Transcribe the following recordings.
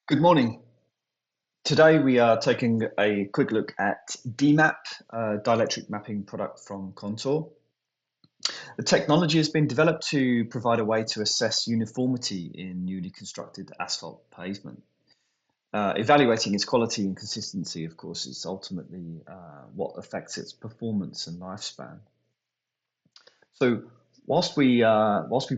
Good morning. Today we are taking a quick look at DMap, a dielectric mapping product from Contour. The technology has been developed to provide a way to assess uniformity in newly constructed asphalt pavement. Evaluating its quality and consistency, of course, is ultimately what affects its performance and lifespan. So, whilst we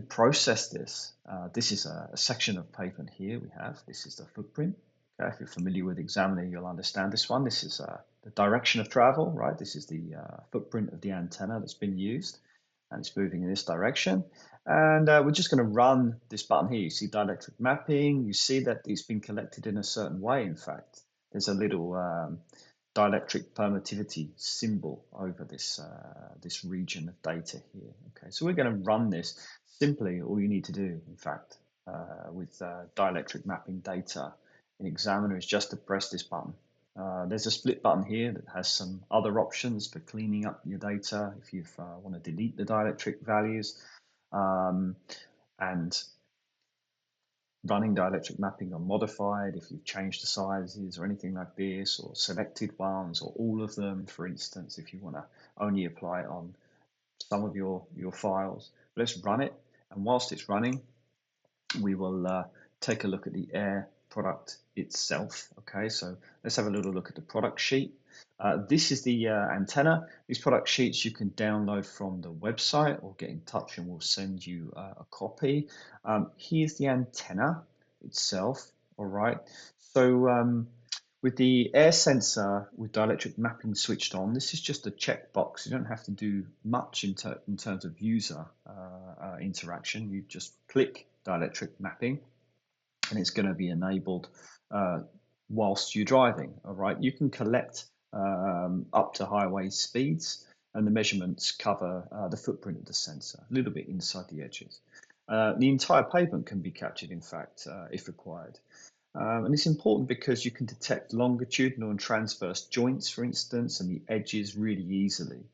process this, this is a section of pavement here we have. This is the footprint. Okay, if you're familiar with Examiner, you'll understand this one. This is the direction of travel, right? This is the footprint of the antenna that's been used, and it's moving in this direction. And we're just going to run this button here. You see dielectric mapping. You see that it's been collected in a certain way. In fact, there's a little dielectric permittivity symbol over this region of data here. Okay, so we're going to run this. Simply, all you need to do, in fact, with dielectric mapping data in Examiner is just to press this button. There's a split button here that has some other options for cleaning up your data if you want to delete the dielectric values. And running dielectric mapping are modified if you've changed the sizes or anything like this, or selected ones, or all of them, for instance, if you want to only apply it on some of your files. Let's run it, and whilst it's running, we will take a look at the air product itself. Okay, so let's have a little look at the product sheet. This is the antenna. These product sheets you can download from the website or get in touch and we'll send you a copy. Here's the antenna itself. All right, so with the air sensor with dielectric mapping switched on, this is just a checkbox. You don't have to do much in terms of user interaction. You just click dielectric mapping and it's going to be enabled whilst you're driving. All right, you can collect up to highway speeds, and the measurements cover the footprint of the sensor, a little bit inside the edges. The entire pavement can be captured, in fact, if required. And it's important because you can detect longitudinal and transverse joints, for instance, and the edges really easily.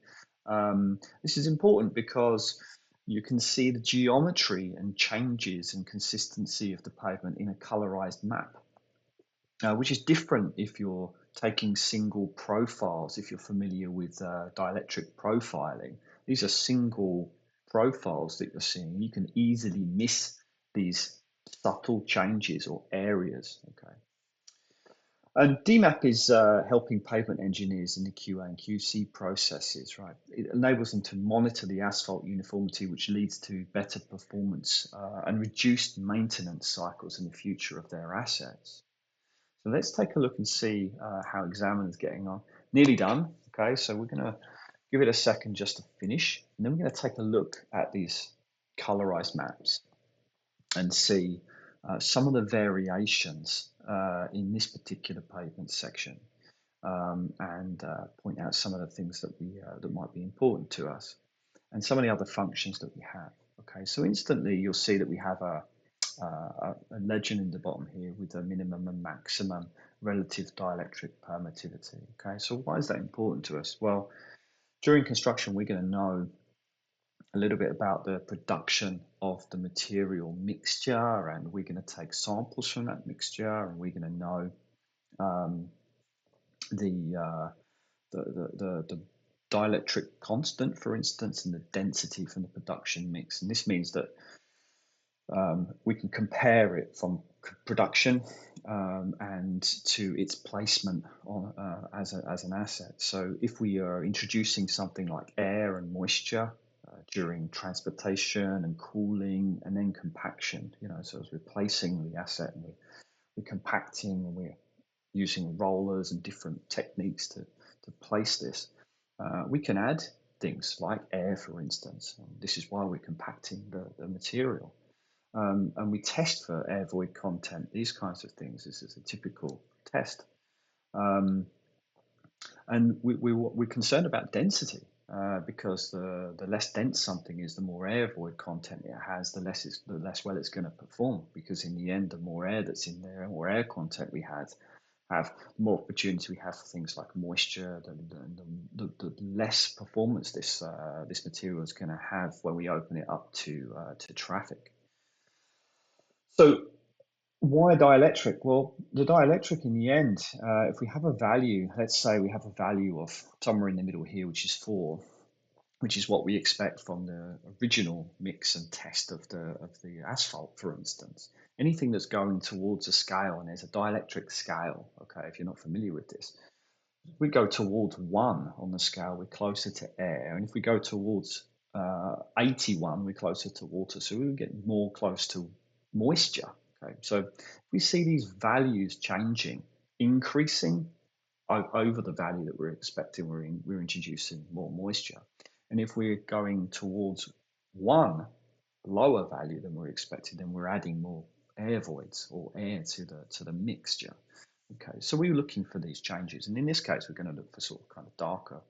This is important because you can see the geometry and changes and consistency of the pavement in a colorized map, which is different if you're taking single profiles. If you're familiar with dielectric profiling, these are single profiles that you're seeing. You can easily miss these subtle changes or areas. Okay. And DMap is helping pavement engineers in the QA and QC processes, right? It enables them to monitor the asphalt uniformity, which leads to better performance and reduced maintenance cycles in the future of their assets. So let's take a look and see how Examiner's getting on. Nearly done. Okay, so we're going to give it a second just to finish, and then we're going to take a look at these colorized maps and see some of the variations in this particular pavement section, and point out some of the things that might be important to us, and some of the other functions that we have. Okay, so instantly you'll see that we have a legend in the bottom here with a minimum and maximum relative dielectric permittivity. Okay, so why is that important to us? Well, during construction, we're going to know a little bit about the production of the material mixture, and we're going to take samples from that mixture, and we're going to know um, the, the dielectric constant, for instance, and the density from the production mix. And this means that we can compare it from production and to its placement on, as an asset. So if we are introducing something like air and moisture during transportation and cooling and then compaction, so as we're placing the asset and we're compacting and we're using rollers and different techniques to place this, we can add things like air, for instance. This is why we're compacting the material. And we test for air void content, these kinds of things. This is a typical test. Um, and we're concerned about density because the less dense something is, the more air void content it has, the less well it's going to perform. Because in the end, the more air that's in there, the more air content we have the more opportunity we have for things like moisture, the less performance this material is going to have when we open it up to traffic. So Why dielectric? Well, the dielectric in the end, if we have a value, let's say we have a value of somewhere in the middle here, which is 4, which is what we expect from the original mix and test of the asphalt, for instance. Anything that's going towards a scale, and there's a dielectric scale, okay, if you're not familiar with this, we go towards 1 on the scale, we're closer to air. And if we go towards 81, we're closer to water. So we get more close to moisture. Okay, so if we see these values changing, increasing over the value that we're expecting, we're introducing more moisture. And if we're going towards 1 lower value than we're expecting, then we're adding more air voids or air to the mixture. Okay, so we're looking for these changes, and in this case, we're going to look for sort of kind of darker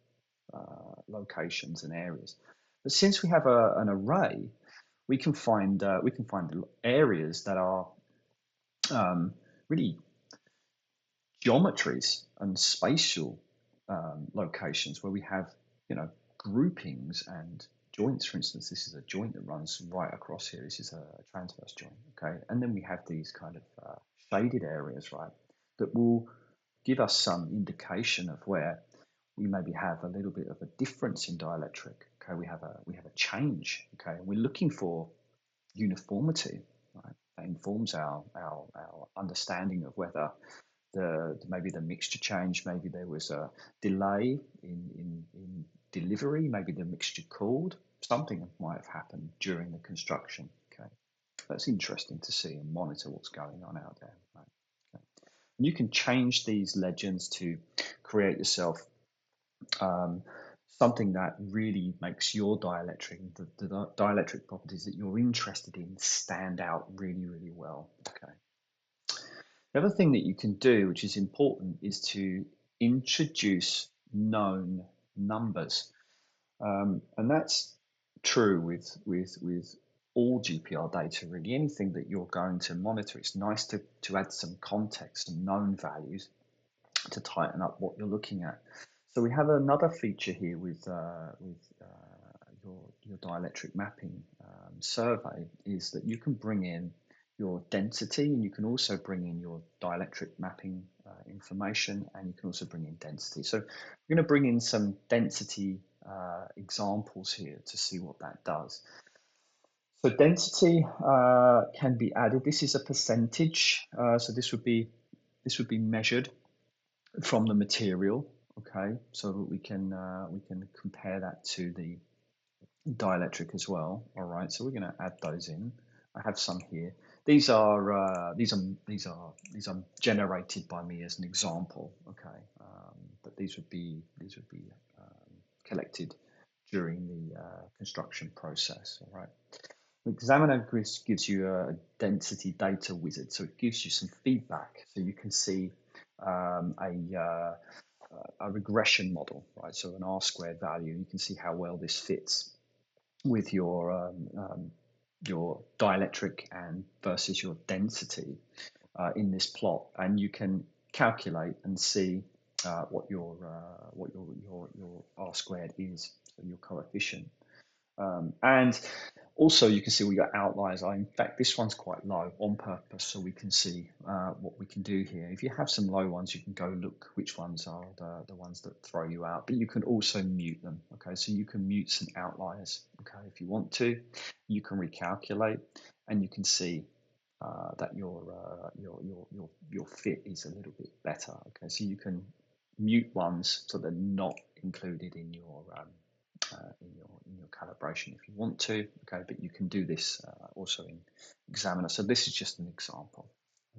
locations and areas. But since we have an array, we can find areas that are really geometries and spatial locations where we have, groupings and joints. For instance, this is a joint that runs right across here. This is a transverse joint, okay? And then we have these kind of shaded areas, right, that will give us some indication of where we maybe have a little bit of a difference in dielectric. Okay, we have a change. Okay, and we're looking for uniformity. Right, that informs our understanding of whether maybe the mixture changed, maybe there was a delay in delivery, maybe the mixture cooled, something might have happened during the construction. Okay, that's interesting to see and monitor what's going on out there. Right? Okay. And you can change these legends to create yourself something that really makes your dielectric, the dielectric properties that you're interested in, stand out really, really well. Okay. The other thing that you can do, which is important, is to introduce known numbers, and that's true with all GPR data. Really, anything that you're going to monitor, it's nice to add some context and known values to tighten up what you're looking at. So we have another feature here with your dielectric mapping survey is that you can bring in your density, and you can also bring in your dielectric mapping information, and you can also bring in density. So we're going to bring in some density examples here to see what that does. So density can be added. This is a percentage, so this would be measured from the material, okay, so that we can compare that to the dielectric as well. All right, so we're going to add those in. I have some here. These are generated by me as an example, okay, but these would be collected during the construction process. All right. Examiner gives you a density data wizard, so it gives you some feedback, so you can see a regression model, right? So an R squared value. You can see how well this fits with your dielectric and versus your density in this plot, and you can calculate and see what your R squared is, so your coefficient. And also you can see what your outliers are. In fact, this one's quite low on purpose, so we can see what we can do here. If you have some low ones, you can go look which ones are the ones that throw you out, but you can also mute them. Okay, so you can mute some outliers. Okay, if you want to, you can recalculate, and you can see that your fit is a little bit better. Okay, so you can mute ones so they're not included in your calibration if you want to. Okay, but you can do this also in Examiner. So this is just an example.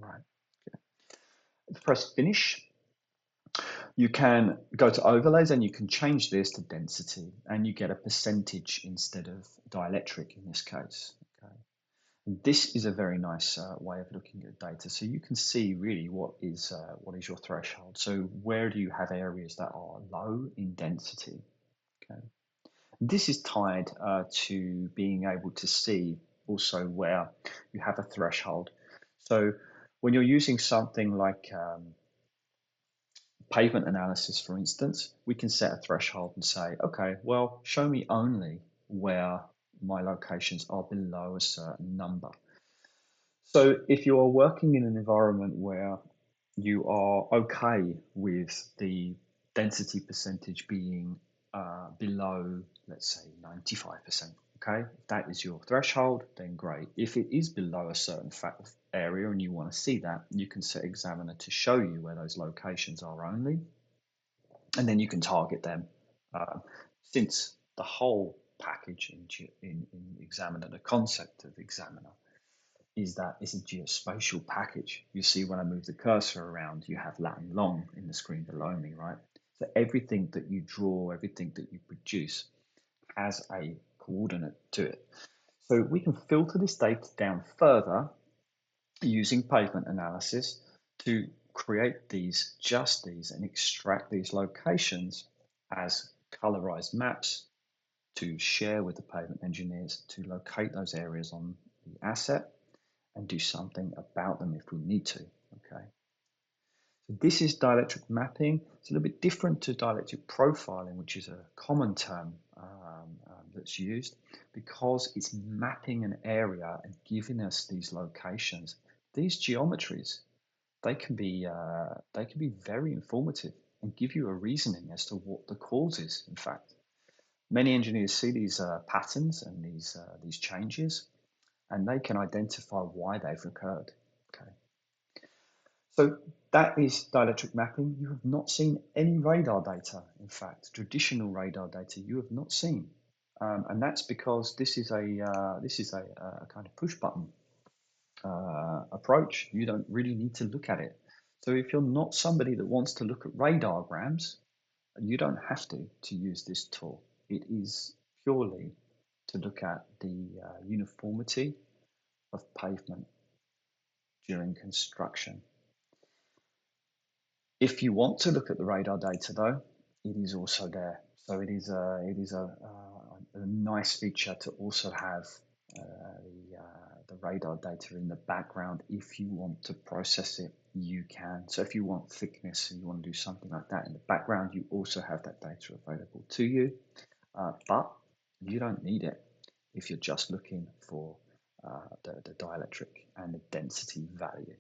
All right. Okay. Press finish. You can go to overlays and you can change this to density, and you get a percentage instead of dielectric in this case. Okay. And this is a very nice way of looking at data. So you can see really what is your threshold. So where do you have areas that are low in density? Okay. This is tied to being able to see also where you have a threshold. So when you're using something like pavement analysis, for instance, we can set a threshold and say, okay, well, show me only where my locations are below a certain number. So if you are working in an environment where you are okay with the density percentage being below, let's say, 95%, okay? If that is your threshold, then great. If it is below a certain area and you want to see that, you can set Examiner to show you where those locations are only, and then you can target them. Um, since the whole package in Examiner, the concept of Examiner is that it's a geospatial package. You see when I move the cursor around, you have lat and long in the screen below me, right? So everything that you draw, everything that you produce has a coordinate to it. So we can filter this data down further using pavement analysis to create just these, and extract these locations as colorized maps to share with the pavement engineers to locate those areas on the asset and do something about them if we need to. Okay. So this is dielectric mapping. It's a little bit different to dielectric profiling, which is a common term that's used because it's mapping an area and giving us these locations. These geometries, they can be very informative and give you a reasoning as to what the cause is. In fact, many engineers see these patterns and these changes, and they can identify why they've occurred. Okay. So that is dielectric mapping. You have not seen any radar data. In fact, traditional radar data you have not seen, and that's because this is a kind of push button approach. You don't really need to look at it. So if you're not somebody that wants to look at radargrams, you don't have to use this tool. It is purely to look at the uniformity of pavement during construction. If you want to look at the radar data, though, it is also there. So it is a nice feature to also have the radar data in the background. If you want to process it, you can. So if you want thickness and you want to do something like that in the background, you also have that data available to you. But you don't need it if you're just looking for the dielectric and the density value.